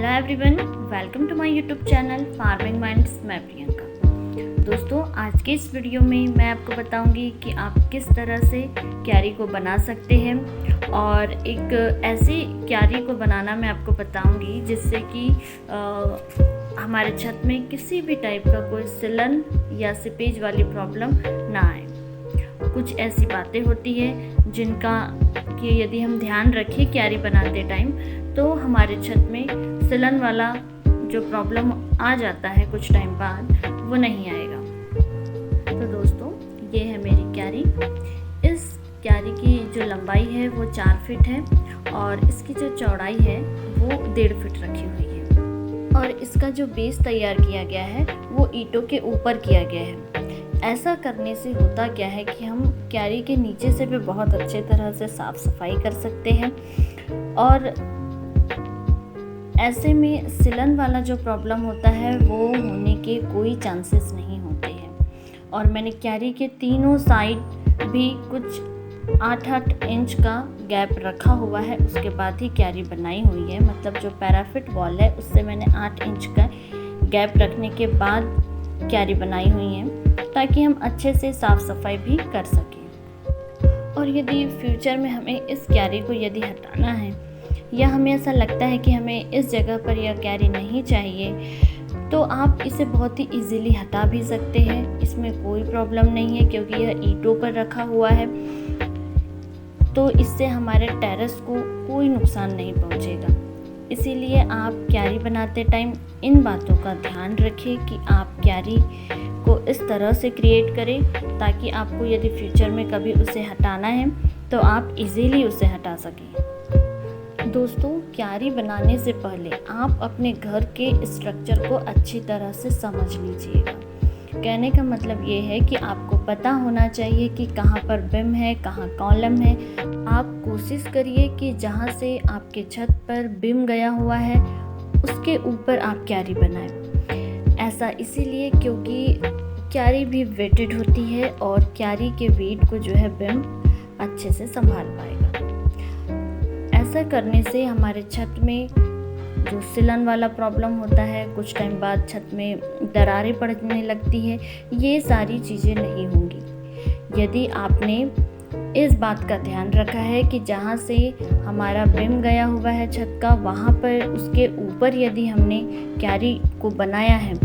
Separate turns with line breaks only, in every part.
Hello everyone, welcome to my YouTube channel farming minds. मैं प्रियंका। दोस्तों, आज के इस वीडियो में मैं आपको बताऊंगी कि आप किस तरह से क्यारी को बना सकते हैं, और एक ऐसी क्यारी को बनाना मैं आपको बताऊंगी जिससे कि हमारे छत में किसी भी टाइप का कोई सिलन या सीपेज वाली प्रॉब्लम ना आए। कुछ ऐसी बातें होती है जिनका कि यदि हम ध्यान रखें क्यारी बनाते टाइम, तो हमारे छत में सिलन वाला जो प्रॉब्लम आ जाता है कुछ टाइम बाद, वो नहीं आएगा। तो दोस्तों, ये है मेरी क्यारी। इस क्यारी की जो लंबाई है वो 4 फीट है और इसकी जो चौड़ाई है वो 1.5 फीट रखी हुई है। और इसका जो बेस तैयार किया गया है वो ईंटों के ऊपर किया गया है। ऐसा करने से होता क्या है कि हम क्यारी के नीचे से भी बहुत अच्छे तरह से साफ सफाई कर सकते हैं, और ऐसे में सिलन वाला जो प्रॉब्लम होता है वो होने के कोई चांसेस नहीं होते हैं। और मैंने क्यारी के तीनों साइड भी कुछ 8-8 इंच का गैप रखा हुआ है, उसके बाद ही क्यारी बनाई हुई है। मतलब जो पैराफिट वॉल है उससे मैंने 8 इंच का गैप रखने के बाद क्यारी बनाई हुई है, ताकि हम अच्छे से साफ़ सफाई भी कर सकें। और यदि फ्यूचर में हमें इस क्यारी को यदि हटाना है, या हमें ऐसा लगता है कि हमें इस जगह पर यह क्यारी नहीं चाहिए, तो आप इसे बहुत ही इजीली हटा भी सकते हैं। इसमें कोई प्रॉब्लम नहीं है, क्योंकि यह ईंटों पर रखा हुआ है, तो इससे हमारे टेरेस को कोई नुकसान नहीं पहुंचेगा। इसीलिए आप क्यारी बनाते टाइम इन बातों का ध्यान रखें कि आप क्यारी को इस तरह से क्रिएट करें ताकि आपको यदि फ्यूचर में कभी उसे हटाना है तो आप इजीली उसे हटा सकें। दोस्तों, क्यारी बनाने से पहले आप अपने घर के स्ट्रक्चर को अच्छी तरह से समझ लीजिएगा। कहने का मतलब ये है कि आपको पता होना चाहिए कि कहाँ पर बिम है, कहाँ कॉलम है। आप कोशिश करिए कि जहाँ से आपके छत पर बिम गया हुआ है उसके ऊपर आप क्यारी बनाएं। ऐसा इसीलिए क्योंकि क्यारी भी वेटेड होती है और क्यारी के वेट को जो है बिम अच्छे से संभाल पाएगा। ऐसा करने से हमारे छत में जो सिलन वाला प्रॉब्लम होता है, कुछ टाइम बाद छत में दरारें पड़ने लगती है, ये सारी चीज़ें नहीं होंगी। यदि आपने इस बात का ध्यान रखा है कि जहाँ से हमारा बिम गया हुआ है छत का, वहाँ पर उसके ऊपर यदि हमने क्यारी को बनाया है,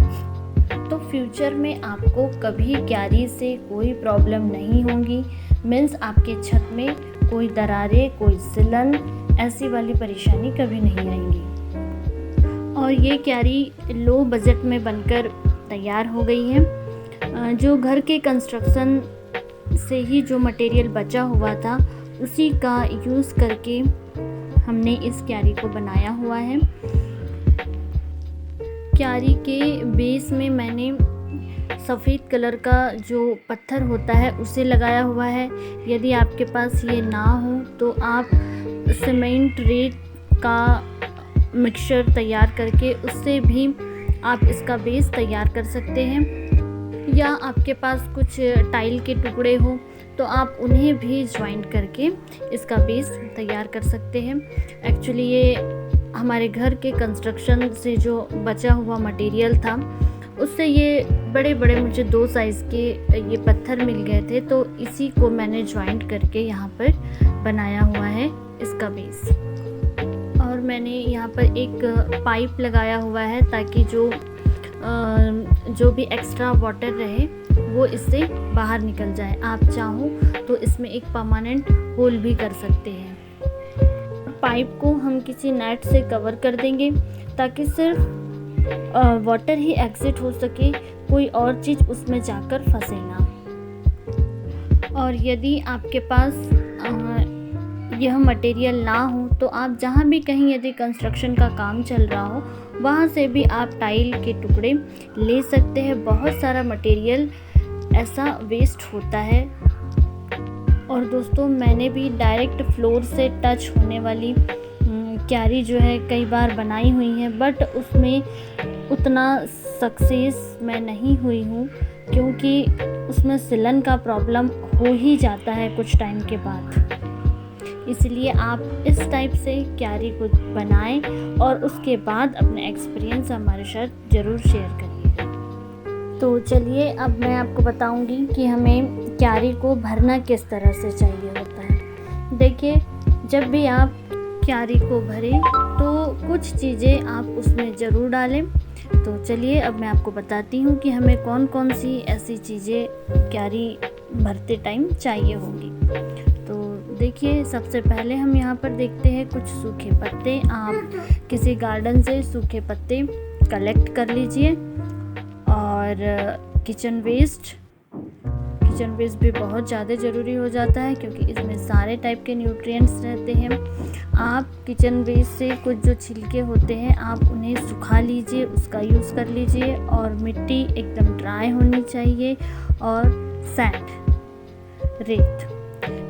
तो फ्यूचर में आपको कभी क्यारी से कोई प्रॉब्लम नहीं होगी। मीन्स आपके छत में कोई दरारें, कोई सिलन, ऐसी वाली परेशानी कभी नहीं आएंगी। और ये क्यारी लो बजट में बनकर तैयार हो गई है। जो घर के कंस्ट्रक्शन से ही जो मटेरियल बचा हुआ था उसी का यूज़ करके हमने इस क्यारी को बनाया हुआ है। क्यारी के बेस में मैंने सफ़ेद कलर का जो पत्थर होता है उसे लगाया हुआ है। यदि आपके पास ये ना हो तो आप सीमेंट रेत का मिक्सचर तैयार करके उससे भी आप इसका बेस तैयार कर सकते हैं, या आपके पास कुछ टाइल के टुकड़े हो तो आप उन्हें भी ज्वाइन करके इसका बेस तैयार कर सकते हैं। एक्चुअली ये हमारे घर के कंस्ट्रक्शन से जो बचा हुआ मटेरियल था उससे ये बड़े बड़े मुझे 2 साइज़ के ये पत्थर मिल गए थे, तो इसी को मैंने ज्वाइंट करके यहाँ पर बनाया हुआ है इसका बेस। और मैंने यहाँ पर एक पाइप लगाया हुआ है ताकि जो भी एक्स्ट्रा वाटर रहे वो इससे बाहर निकल जाए। आप चाहो तो इसमें एक परमानेंट होल भी कर सकते हैं। पाइप को हम किसी नेट से कवर कर देंगे ताकि सिर्फ वाटर ही एग्जिट हो सके, कोई और चीज़ उसमें जाकर फंसे ना। और यदि आपके पास यह मटेरियल ना हो तो आप जहाँ भी कहीं यदि कंस्ट्रक्शन का काम चल रहा हो वहाँ से भी आप टाइल के टुकड़े ले सकते हैं। बहुत सारा मटेरियल ऐसा वेस्ट होता है। और दोस्तों, मैंने भी डायरेक्ट फ्लोर से टच होने वाली क्यारी जो है कई बार बनाई हुई है, बट उसमें उतना सक्सेस मैं नहीं हुई हूँ, क्योंकि उसमें सिलन का प्रॉब्लम हो ही जाता है कुछ टाइम के बाद। इसलिए आप इस टाइप से क्यारी को बनाएं और उसके बाद अपने एक्सपीरियंस हमारे साथ ज़रूर शेयर करिए। तो चलिए अब मैं आपको बताऊंगी कि हमें क्यारी को भरना किस तरह से चाहिए होता है। देखिए, जब भी आप क्यारी को भरें तो कुछ चीज़ें आप उसमें ज़रूर डालें। तो चलिए अब मैं आपको बताती हूँ कि हमें कौन कौन सी ऐसी चीज़ें क्यारी भरते टाइम चाहिए होंगी। तो देखिए, सबसे पहले हम यहाँ पर देखते हैं कुछ सूखे पत्ते। आप किसी गार्डन से सूखे पत्ते कलेक्ट कर लीजिए। और किचन वेस्ट भी बहुत ज़्यादा ज़रूरी हो जाता है क्योंकि इसमें सारे टाइप के न्यूट्रिएंट्स रहते हैं। आप किचन वेस्ट से कुछ जो छिलके होते हैं आप उन्हें सुखा लीजिए, उसका यूज़ कर लीजिए। और मिट्टी एकदम ड्राई होनी चाहिए। और सैंड,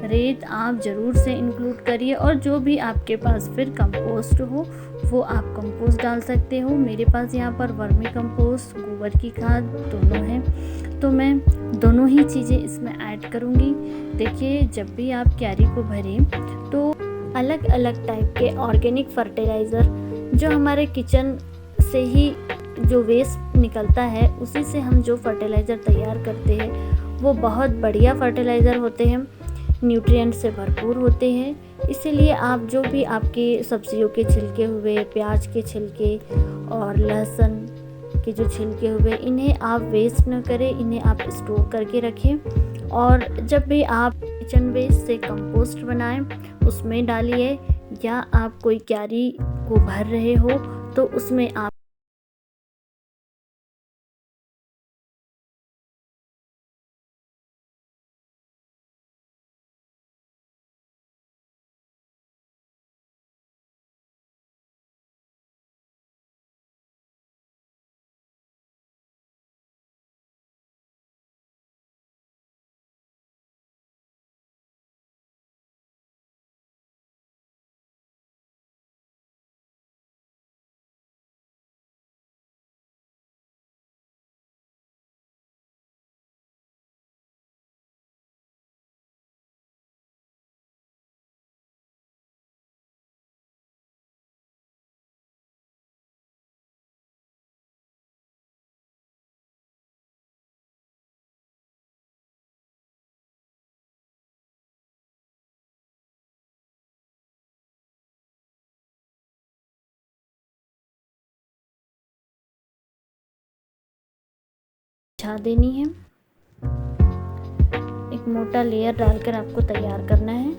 रेत आप ज़रूर से इंक्लूड करिए। और जो भी आपके पास फिर कंपोस्ट हो वो आप कंपोस्ट डाल सकते हो। मेरे पास यहाँ पर वर्मी कंपोस्ट, गोबर की खाद दोनों हैं, तो मैं दोनों ही चीज़ें इसमें ऐड करूँगी। देखिए, जब भी आप क्यारी को भरें तो अलग अलग टाइप के ऑर्गेनिक फर्टिलाइज़र जो हमारे किचन से ही जो वेस्ट निकलता है उसी से हम जो फर्टिलाइज़र तैयार करते हैं वो बहुत बढ़िया फर्टिलाइज़र होते हैं, न्यूट्रिएंट से भरपूर होते हैं। इसीलिए आप जो भी आपके सब्जियों के छिलके हुए, प्याज के छिलके और लहसुन के जो छिलके हुए, इन्हें आप वेस्ट न करें, इन्हें आप स्टोर करके रखें। और जब भी आप किचन वेस्ट से कंपोस्ट बनाएं उसमें डालिए, या आप कोई क्यारी को भर रहे हो तो उसमें आप बिछा देनी है। एक मोटा लेयर डालकर आपको तैयार करना है।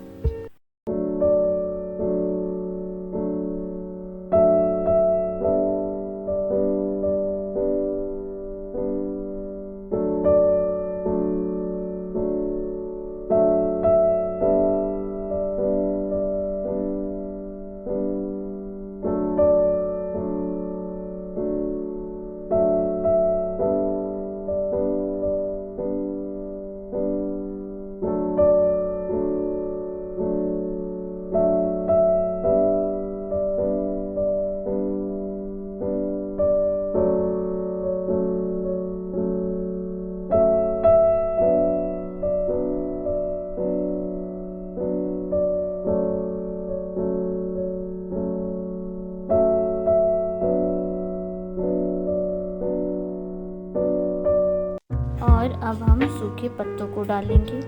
और अब हम सूखे पत्तों को डालेंगे।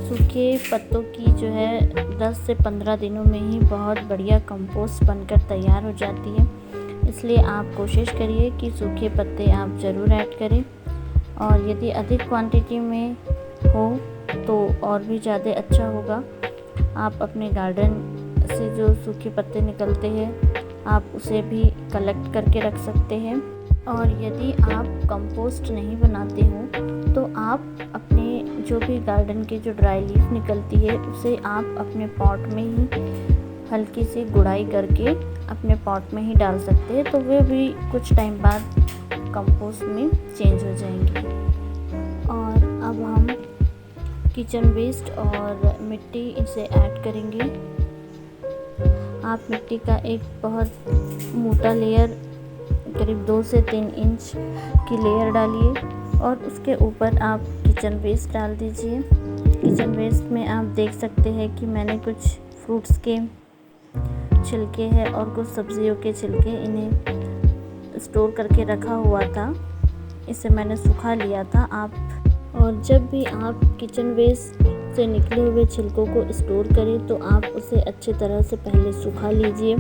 सूखे पत्तों की जो है 10 से 15 दिनों में ही बहुत बढ़िया कंपोस्ट बनकर तैयार हो जाती है। इसलिए आप कोशिश करिए कि सूखे पत्ते आप ज़रूर ऐड करें। और यदि अधिक क्वांटिटी में हो तो और भी ज़्यादा अच्छा होगा। आप अपने गार्डन से जो सूखे पत्ते निकलते हैं आप उसे भी कलेक्ट करके रख सकते हैं। और यदि आप कंपोस्ट नहीं बनाते हो तो आप अपने जो भी गार्डन के जो ड्राई लीफ निकलती है उसे आप अपने पॉट में ही हल्की सी गुड़ाई करके अपने पॉट में ही डाल सकते हैं, तो वे भी कुछ टाइम बाद कंपोस्ट में चेंज हो जाएंगी। और अब हम किचन वेस्ट और मिट्टी इसे ऐड करेंगे। आप मिट्टी का एक बहुत मोटा लेयर करीब 2 से 3 इंच की लेयर डालिए और उसके ऊपर आप किचन वेस्ट डाल दीजिए। किचन वेस्ट में आप देख सकते हैं कि मैंने कुछ फ्रूट्स के छिलके हैं और कुछ सब्जियों के छिलके, इन्हें स्टोर करके रखा हुआ था। इसे मैंने सुखा लिया था। और जब भी आप किचन वेस्ट से निकले हुए छिलकों को स्टोर करें तो आप उसे अच्छी तरह से पहले सुखा लीजिए,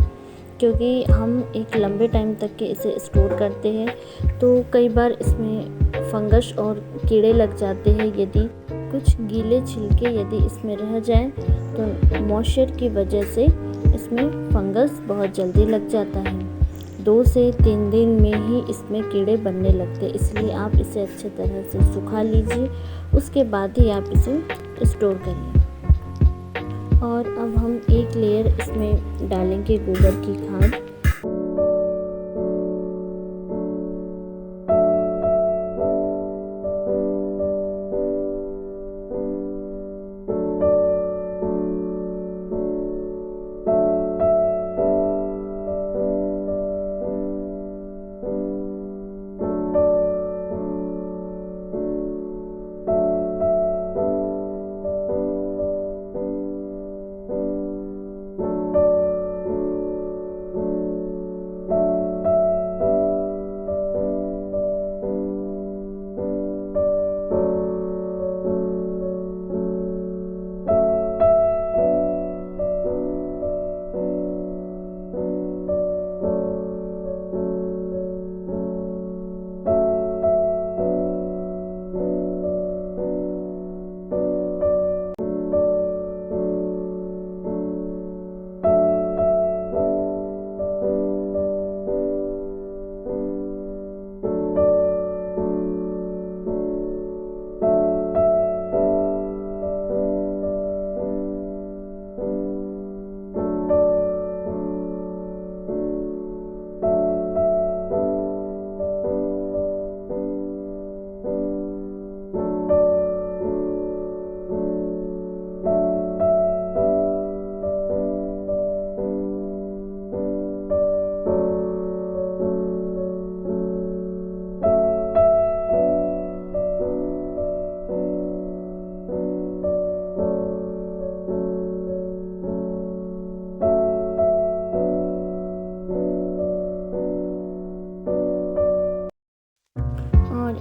क्योंकि हम एक लंबे टाइम तक के इसे स्टोर करते हैं तो कई बार इसमें फंगस और कीड़े लग जाते हैं। यदि कुछ गीले छिलके यदि इसमें रह जाएं तो मॉइस्चर की वजह से इसमें फंगस बहुत जल्दी लग जाता है। 2 से 3 दिन में ही इसमें कीड़े बनने लगते हैं, इसलिए आप इसे अच्छे तरह से सुखा लीजिए, उसके बाद ही आप इसे स्टोर करिए। और अब हम एक लेयर इसमें डालेंगे गोबर की खाद।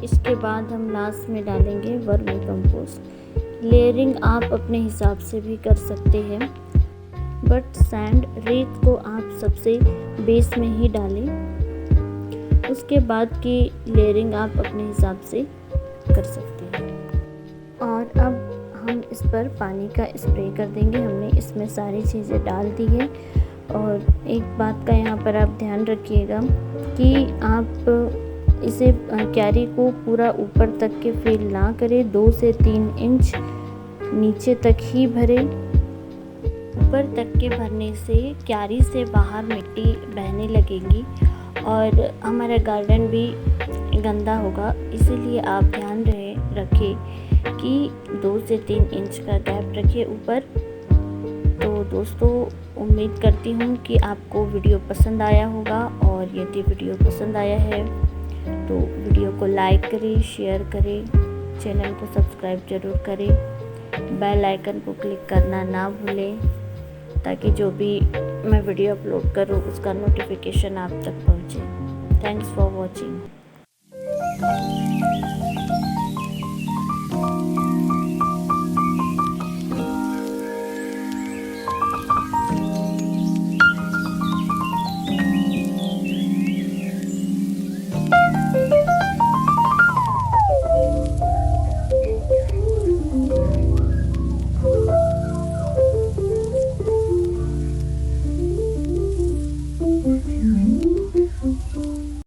इसके बाद हम लास्ट में डालेंगे वर्मी कंपोस्ट। लेयरिंग आप अपने हिसाब से भी कर सकते हैं, बट सैंड रेत को आप सबसे बेस में ही डालें। उसके बाद की लेयरिंग आप अपने हिसाब से कर सकते हैं। और अब हम इस पर पानी का स्प्रे कर देंगे। हमने इसमें सारी चीज़ें डाल दी है। और एक बात का यहाँ पर आप ध्यान रखिएगा कि आप इसे क्यारी को पूरा ऊपर तक के फिल ना करें, 2 से 3 इंच नीचे तक ही भरें। ऊपर तक के भरने से क्यारी से बाहर मिट्टी बहने लगेगी और हमारा गार्डन भी गंदा होगा। इसीलिए आप ध्यान रखें कि 2 से 3 इंच का गैप रखिए ऊपर। तो दोस्तों, उम्मीद करती हूँ कि आपको वीडियो पसंद आया होगा, और यदि वीडियो पसंद आया है तो वीडियो को लाइक करें, शेयर करें, चैनल को सब्सक्राइब जरूर करें, बेल आइकन को क्लिक करना ना भूलें, ताकि जो भी मैं वीडियो अपलोड करूँ उसका नोटिफिकेशन आप तक पहुँचे। Thanks for watching.